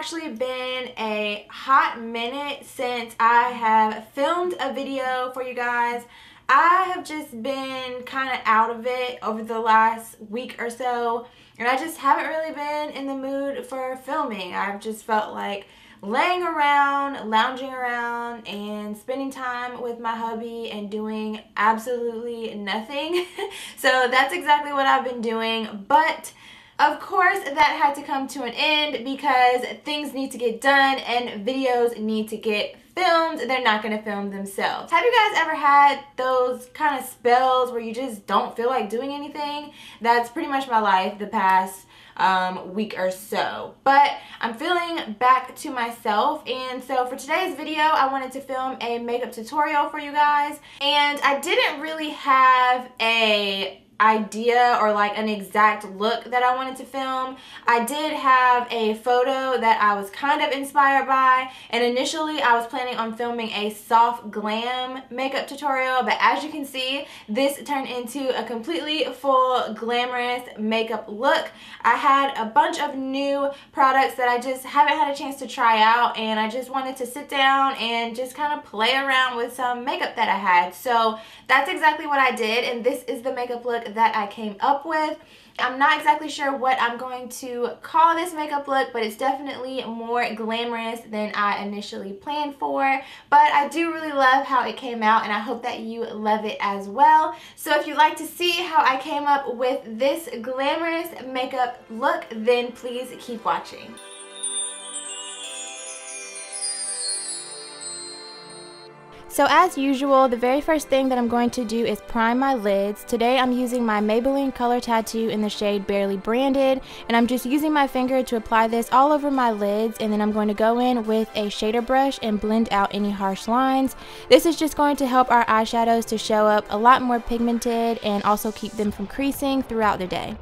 actually been a hot minute since I have filmed a video for you guys. I have just been kind of out of it over the last week or so, and I just haven't really been in the mood for filming. I've just felt like laying around, lounging around, and spending time with my hubby and doing absolutely nothing. So that's exactly what I've been doing, but of course that had to come to an end because things need to get done and videos need to get filmed. They're not going to film themselves. Have you guys ever had those kind of spells where you just don't feel like doing anything? That's pretty much my life the past week or so. But I'm feeling back to myself, and so for today's video I wanted to film a makeup tutorial for you guys, and I didn't really have a idea or like an exact look that I wanted to film. I did have a photo that I was kind of inspired by, and initially I was planning on filming a soft glam makeup tutorial, but as you can see, this turned into a completely full glamorous makeup look. I had a bunch of new products that I just haven't had a chance to try out, and I just wanted to sit down and just kind of play around with some makeup that I had. So that's exactly what I did, and this is the makeup look that I came up with. I'm not exactly sure what I'm going to call this makeup look, but it's definitely more glamorous than I initially planned for. But I do really love how it came out, and I hope that you love it as well. So if you'd like to see how I came up with this glamorous makeup look, then please keep watching. So as usual, the very first thing that I'm going to do is prime my lids. Today I'm using my Maybelline Color Tattoo in the shade Barely Branded, and I'm just using my finger to apply this all over my lids, and then I'm going to go in with a shader brush and blend out any harsh lines. This is just going to help our eyeshadows to show up a lot more pigmented and also keep them from creasing throughout the day.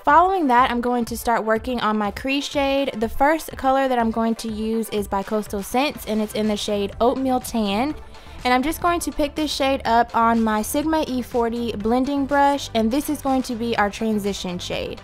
Following that, I'm going to start working on my crease shade. The first color that I'm going to use is by Coastal Scents, and it's in the shade Oatmeal Tan. And I'm just going to pick this shade up on my Sigma E40 blending brush, and this is going to be our transition shade.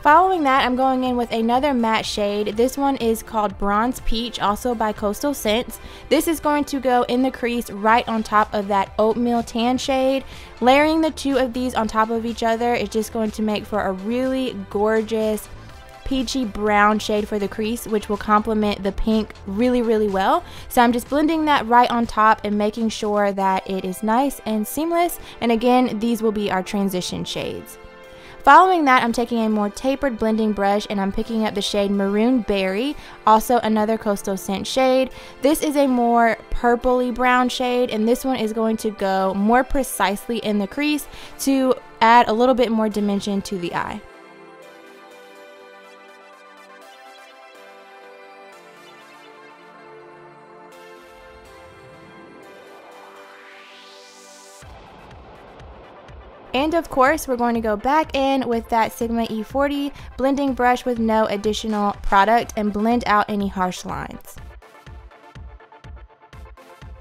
Following that, I'm going in with another matte shade. This one is called Bronze Peach, also by Coastal Scents. This is going to go in the crease right on top of that Oatmeal Tan shade. Layering the two of these on top of each other is just going to make for a really gorgeous peachy brown shade for the crease, which will complement the pink really well. So I'm just blending that right on top and making sure that it is nice and seamless. And again, these will be our transition shades. Following that, I'm taking a more tapered blending brush and I'm picking up the shade Maroon Berry, also another Coastal Scent shade. This is a more purpley brown shade, and this one is going to go more precisely in the crease to add a little bit more dimension to the eye. And of course, we're going to go back in with that Sigma E40 blending brush with no additional product and blend out any harsh lines.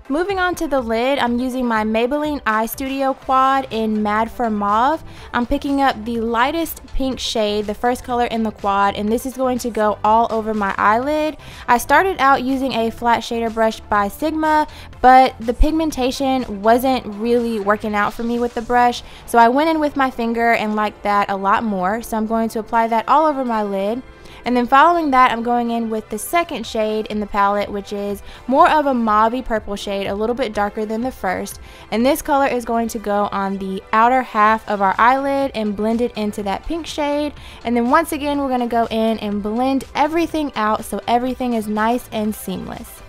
Moving on to the lid, I'm using my Maybelline Eye Studio Quad in Mad for Mauve. I'm picking up the lightest pink shade, the first color in the quad, and this is going to go all over my eyelid. I started out using a flat shader brush by Sigma, but the pigmentation wasn't really working out for me with the brush, so I went in with my finger and liked that a lot more. So I'm going to apply that all over my lid. And then following that, I'm going in with the second shade in the palette, which is more of a mauvey purple shade, a little bit darker than the first. And this color is going to go on the outer half of our eyelid and blend it into that pink shade. And then once again, we're going to go in and blend everything out so everything is nice and seamless.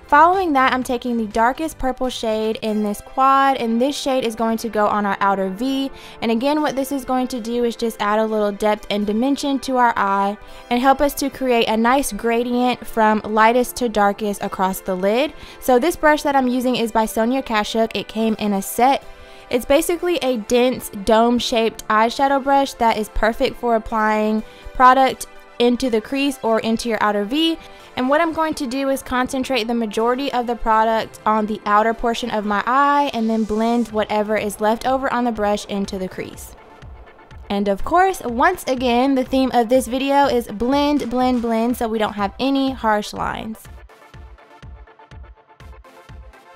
Following that, I'm taking the darkest purple shade in this quad, and this shade is going to go on our outer V. And again, what this is going to do is just add a little depth and dimension to our eye and help us to create a nice gradient from lightest to darkest across the lid. So this brush that I'm using is by Sonia Kashuk. It came in a set. It's basically a dense dome-shaped eyeshadow brush that is perfect for applying product into the crease or into your outer V. And what I'm going to do is concentrate the majority of the product on the outer portion of my eye and then blend whatever is left over on the brush into the crease. And of course, once again, the theme of this video is blend, blend, blend, so we don't have any harsh lines.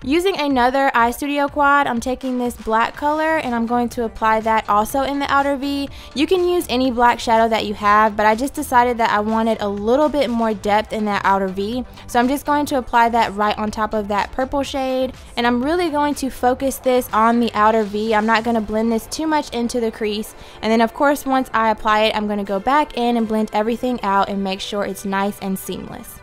Using another Eye Studio quad, I'm taking this black color and I'm going to apply that also in the outer V. You can use any black shadow that you have, but I just decided that I wanted a little bit more depth in that outer V. So I'm just going to apply that right on top of that purple shade. And I'm really going to focus this on the outer V. I'm not going to blend this too much into the crease. And then of course, once I apply it, I'm going to go back in and blend everything out and make sure it's nice and seamless.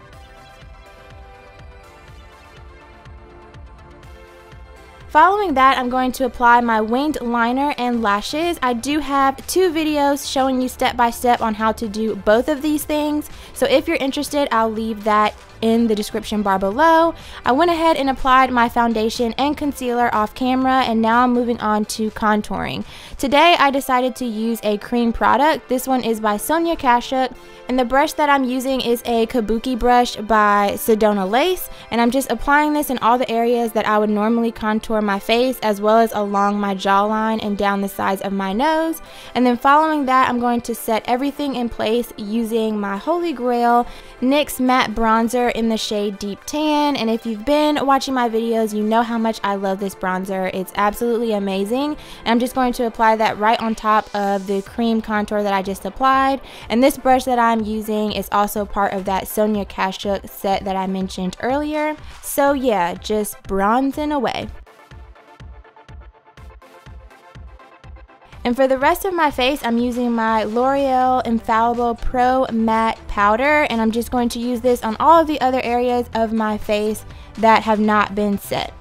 Following that, I'm going to apply my winged liner and lashes. I do have 2 videos showing you step by step on how to do both of these things. So if you're interested, I'll leave that in the description bar below. I went ahead and applied my foundation and concealer off camera, and now I'm moving on to contouring. Today I decided to use a cream product. This one is by Sonia Kashuk, and the brush that I'm using is a Kabuki brush by Sedona Lace, and I'm just applying this in all the areas that I would normally contour my face, as well as along my jawline and down the sides of my nose. And then following that, I'm going to set everything in place using my Holy Grail NYX matte bronzer in the shade Deep Tan. And if you've been watching my videos, you know how much I love this bronzer. It's absolutely amazing. And I'm just going to apply that right on top of the cream contour that I just applied. And this brush that I'm using is also part of that Sonia Kashuk set that I mentioned earlier. So yeah, just bronzing away. And for the rest of my face, I'm using my Loreal Infallible Pro Matte Powder, and I'm just going to use this on all of the other areas of my face that have not been set.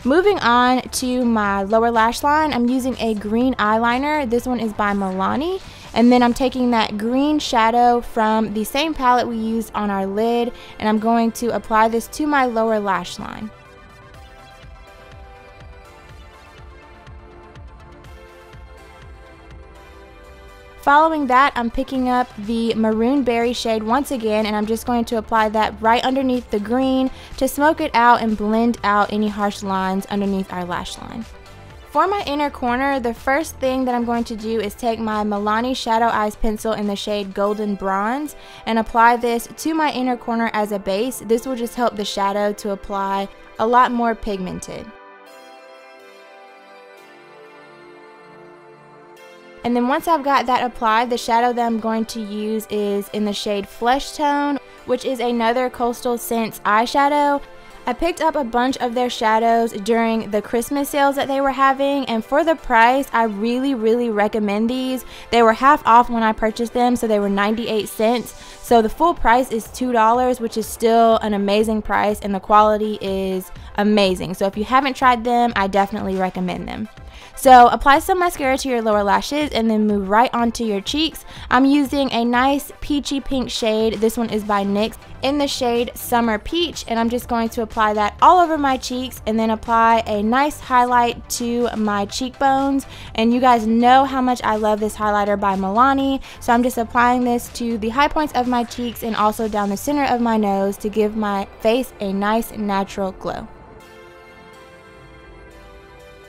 Moving on to my lower lash line, I'm using a green eyeliner. This one is by Milani. And then I'm taking that green shadow from the same palette we used on our lid, and I'm going to apply this to my lower lash line. Following that, I'm picking up the Maroon Berry shade once again, and I'm just going to apply that right underneath the green to smoke it out and blend out any harsh lines underneath our lash line. For my inner corner, the first thing that I'm going to do is take my Milani Shadow Eyes pencil in the shade Golden Bronze and apply this to my inner corner as a base. This will just help the shadow to apply a lot more pigmented. And then once I've got that applied, the shadow that I'm going to use is in the shade Flesh Tone, which is another Coastal Scents eyeshadow. I picked up a bunch of their shadows during the Christmas sales that they were having, and for the price, I really recommend these. They were half off when I purchased them, so they were 98 cents. So the full price is $2, which is still an amazing price, and the quality is amazing. So if you haven't tried them, I definitely recommend them. So apply some mascara to your lower lashes and then move right onto your cheeks. I'm using a nice peachy pink shade. This one is by NYX in the shade Summer Peach, and I'm just going to apply that all over my cheeks and then apply a nice highlight to my cheekbones. And you guys know how much I love this highlighter by Milani, so I'm just applying this to the high points of my cheeks and also down the center of my nose to give my face a nice natural glow.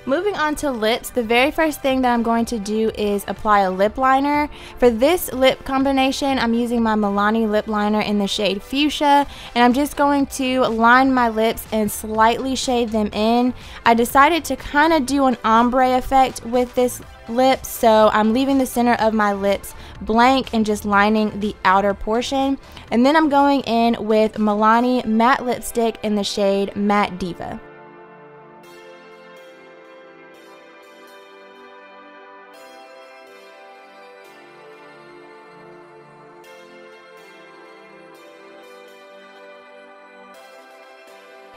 Moving on to lips, the very first thing that I'm going to do is apply a lip liner. For this lip combination, I'm using my Milani lip liner in the shade Fuchsia, and I'm just going to line my lips and slightly shade them in. I decided to kind of do an ombre effect with this lip, so I'm leaving the center of my lips blank and just lining the outer portion. And then I'm going in with Milani matte lipstick in the shade Matte Diva.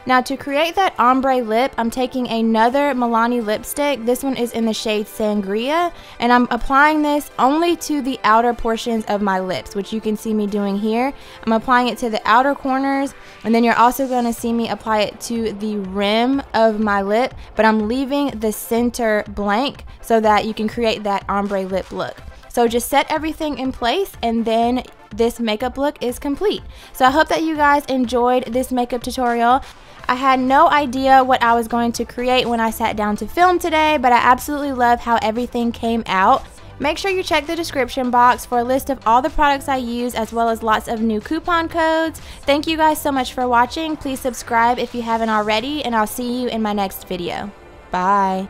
Now to create that ombre lip, I'm taking another Milani lipstick. This one is in the shade Sangria, and I'm applying this only to the outer portions of my lips, which you can see me doing here. I'm applying it to the outer corners, and then you're also going to see me apply it to the rim of my lip, but I'm leaving the center blank so that you can create that ombre lip look. So just set everything in place, and then this makeup look is complete. So I hope that you guys enjoyed this makeup tutorial. I had no idea what I was going to create when I sat down to film today, but I absolutely love how everything came out. Make sure you check the description box for a list of all the products I use, as well as lots of new coupon codes. Thank you guys so much for watching. Please subscribe if you haven't already, and I'll see you in my next video. Bye.